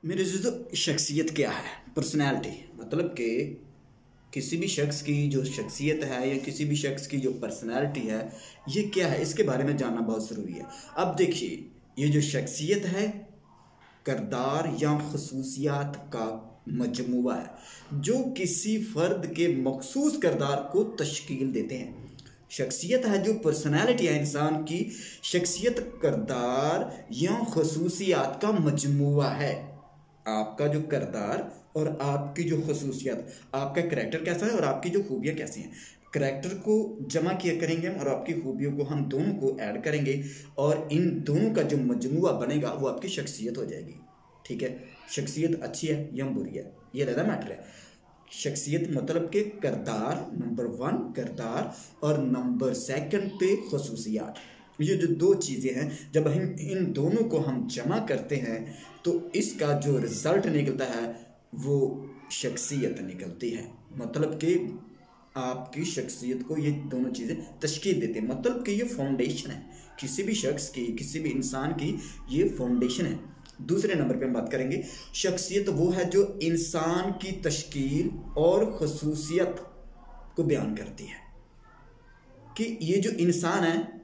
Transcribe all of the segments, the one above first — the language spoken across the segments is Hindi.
मेरे जो शख्सियत क्या है, पर्सनैलिटी, मतलब कि किसी भी शख्स की जो शख्सियत है या किसी भी शख्स की जो पर्सनैलिटी है, ये क्या है, इसके बारे में जानना बहुत ज़रूरी है। अब देखिए, ये जो शख्सियत है किरदार या खसूसियात का मजमूआ है जो किसी फ़र्द के मखसूस किरदार को तश्कील देते हैं। शख्सियत है जो पर्सनैलिटी है इंसान की, शख्सियत किरदार या खसूसियात का मजमूआ है। आपका जो किरदार और आपकी जो खसूसियात, आपका करैक्टर कैसा है और आपकी जो खूबियाँ कैसी हैं, करैक्टर को जमा किया करेंगे हम और आपकी खूबियों को हम दोनों को ऐड करेंगे और इन दोनों का जो मजमूआ बनेगा वो आपकी शख्सियत हो जाएगी। ठीक है, शख्सियत अच्छी है या बुरी है, ये ज़्यादा मैटर है। शख्सियत मतलब कि किरदार, नंबर 1 किरदार और नंबर 2 पे खसूसियात। ये जो दो चीज़ें हैं, जब हम इन दोनों को हम जमा करते हैं तो इसका जो रिज़ल्ट निकलता है वो शख्सियत निकलती है। मतलब कि आपकी शख्सियत को ये दोनों चीज़ें तश्कील देते हैं, मतलब कि ये फाउंडेशन है किसी भी शख्स की, किसी भी इंसान की, ये फाउंडेशन है। दूसरे नंबर पे हम बात करेंगे, शख्सियत वो है जो इंसान की तश्कील और खसूसियत को बयान करती है कि ये जो इंसान है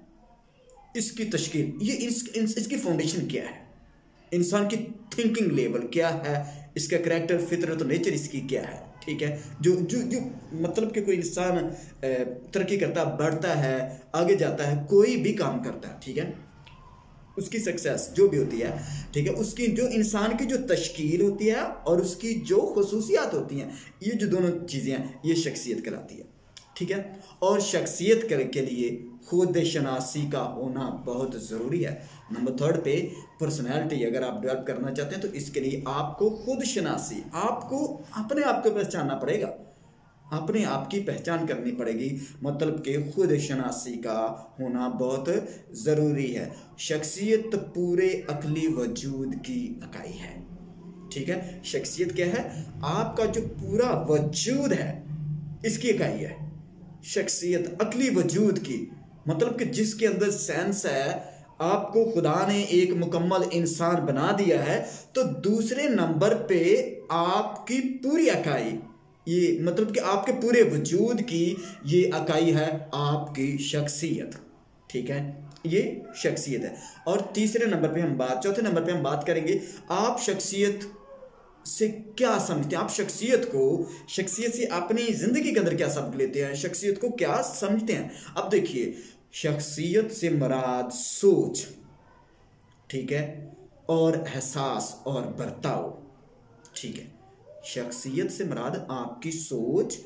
इसकी तश्कील, ये इसकी फाउंडेशन क्या है, इंसान की थिंकिंग लेवल क्या है, इसका करैक्टर, फितरत और नेचर इसकी क्या है। ठीक है, जो जो जो मतलब कि कोई इंसान तरक्की करता, बढ़ता है, आगे जाता है, कोई भी काम करता है, ठीक है, उसकी सक्सेस जो भी होती है, ठीक है, उसकी जो इंसान की जो तश्कील होती है और उसकी जो खसूसियात होती हैं, ये जो दोनों चीज़ें हैं ये शख्सियत कहलाती है। ठीक है, और शख्सियत के लिए खुद शनासी का होना बहुत ज़रूरी है। नंबर 3 पे पर्सनैलिटी अगर आप डेवलप करना चाहते हैं तो इसके लिए आपको खुद शनासी, आपको अपने आप को पहचानना पड़ेगा, अपने आप की पहचान करनी पड़ेगी, मतलब कि खुद शनासी का होना बहुत ज़रूरी है। शख्सियत पूरे अक्ली वजूद की इकाई है। ठीक है, शख्सियत क्या है, आपका जो पूरा वजूद है इसकी इकाई है। शख्सियत अक्ली वजूद की, मतलब कि जिसके अंदर सेंस है, आपको खुदा ने एक मुकम्मल इंसान बना दिया है, तो दूसरे नंबर पे आपकी पूरी इकाई, ये मतलब कि आपके पूरे वजूद की ये इकाई है आपकी शख्सियत। ठीक है, ये शख्सियत है। और चौथे नंबर पे हम बात करेंगे आप शख्सियत से क्या समझते हैं, आप शख्सियत से अपनी जिंदगी के अंदर क्या सबक लेते हैं, शख्सियत को क्या समझते हैं। अब देखिए, शख्सियत से मुराद सोच, ठीक है, और एहसास और बर्ताव। ठीक है, शख्सियत से मुराद आपकी सोच,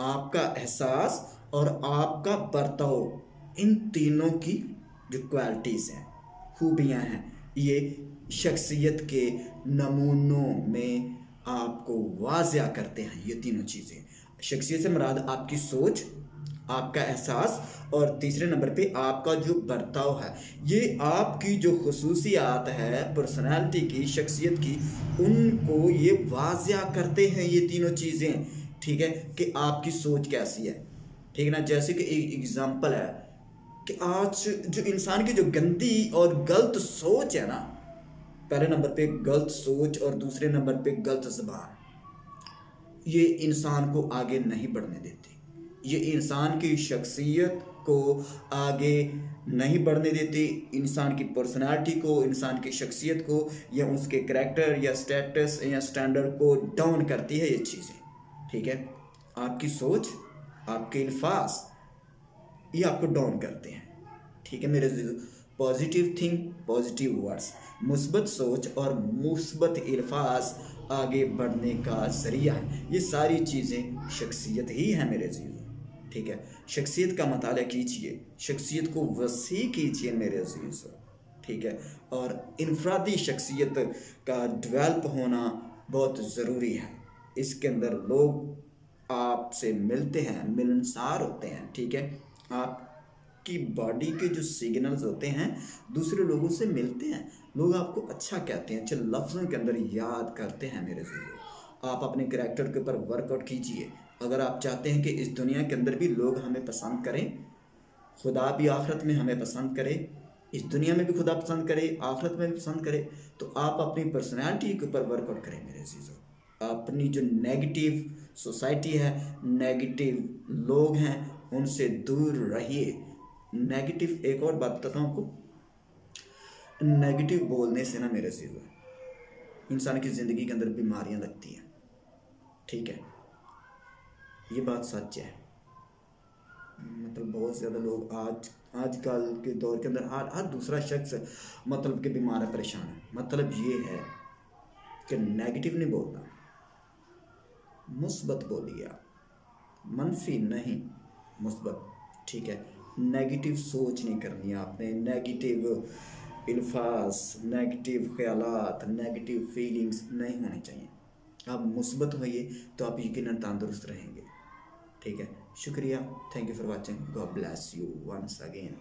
आपका एहसास और आपका बर्ताव, इन तीनों की जो क्वालिटीज़ हैं, खूबियाँ हैं, ये शख्सियत के नमूनों में आपको वाज़िया करते हैं। ये तीनों चीज़ें, शख्सियत से मुराद आपकी सोच, आपका एहसास और तीसरे नंबर पे आपका जो बर्ताव है, ये आपकी जो खसूसियात है पर्सनालिटी की, शख्सियत की, उनको ये वाज़िया करते हैं ये तीनों चीज़ें। ठीक है, कि आपकी सोच कैसी है। ठीक है ना, जैसे कि एक एग्जांपल है कि आज जो इंसान की जो गंदी और गलत सोच है ना, पहले नंबर पे गलत सोच और दूसरे नंबर पे गलत ज़बान, ये इंसान को आगे नहीं बढ़ने देती, ये इंसान की शख्सियत को आगे नहीं बढ़ने देती, इंसान की पर्सनालिटी को, इंसान की शख्सियत को या उसके करैक्टर या स्टेटस या स्टैंडर्ड को डाउन करती है ये चीज़ें। ठीक है, आपकी सोच, आपके अल्फाज, ये आपको डाउन करते हैं। ठीक है मेरे, पॉजिटिव थिंक, पॉजिटिव वर्ड्स, मुस्बत सोच और मुस्बत अल्फाज आगे बढ़ने का ज़रिया है। ये सारी चीज़ें शख्सियत ही है मेरे अज़ीज़। ठीक है, शख्सियत का मताला कीजिए, शख्सियत को वसी कीजिए मेरे अज़ीज़। ठीक है, और इनफरादी शख्सियत का डेवलप होना बहुत ज़रूरी है। इसके अंदर लोग आपसे मिलते हैं, मिलनसार होते हैं। ठीक है, आपकी बॉडी के जो सिग्नल्स होते हैं दूसरे लोगों से मिलते हैं, लोग आपको अच्छा कहते हैं, चल लफ्ज़ों के अंदर याद करते हैं मेरे ज़रूर। आप अपने करैक्टर के ऊपर वर्कआउट कीजिए अगर आप चाहते हैं कि इस दुनिया के अंदर भी लोग हमें पसंद करें, खुदा भी आखिरत में हमें पसंद करे, इस दुनिया में भी खुदा पसंद करे, आखिरत में भी पसंद करे, तो आप अपनी पर्सनैलिटी के ऊपर वर्कआउट करें मेरे अजीज़ों। अपनी जो नेगेटिव सोसाइटी है, नेगेटिव लोग हैं, उनसे दूर रहिए। नेगेटिव, एक और बात बताता हूँ आपको, नेगेटिव बोलने से ना मेरे अजीज़ों इंसान की ज़िंदगी के अंदर बीमारियाँ लगती हैं, ठीक है, ये बात सच है। मतलब बहुत ज़्यादा लोग आजकल के दौर के अंदर हर दूसरा शख्स मतलब कि बीमार है, परेशान है। मतलब ये है कि नेगेटिव नहीं बोलना, मुस्बत बोलिए आप, मनफी नहीं, मुस्बत, ठीक है। नेगेटिव सोच नहीं करनी आपने, नेगेटिव इल्फाज, नेगेटिव ख्यालात, नेगेटिव फीलिंग्स नहीं होने चाहिए। आप मुस्बत होइए तो आप यकीनन तंदुरुस्त रहेंगे, ठीक है। शुक्रिया, thank you for watching, God bless you once again.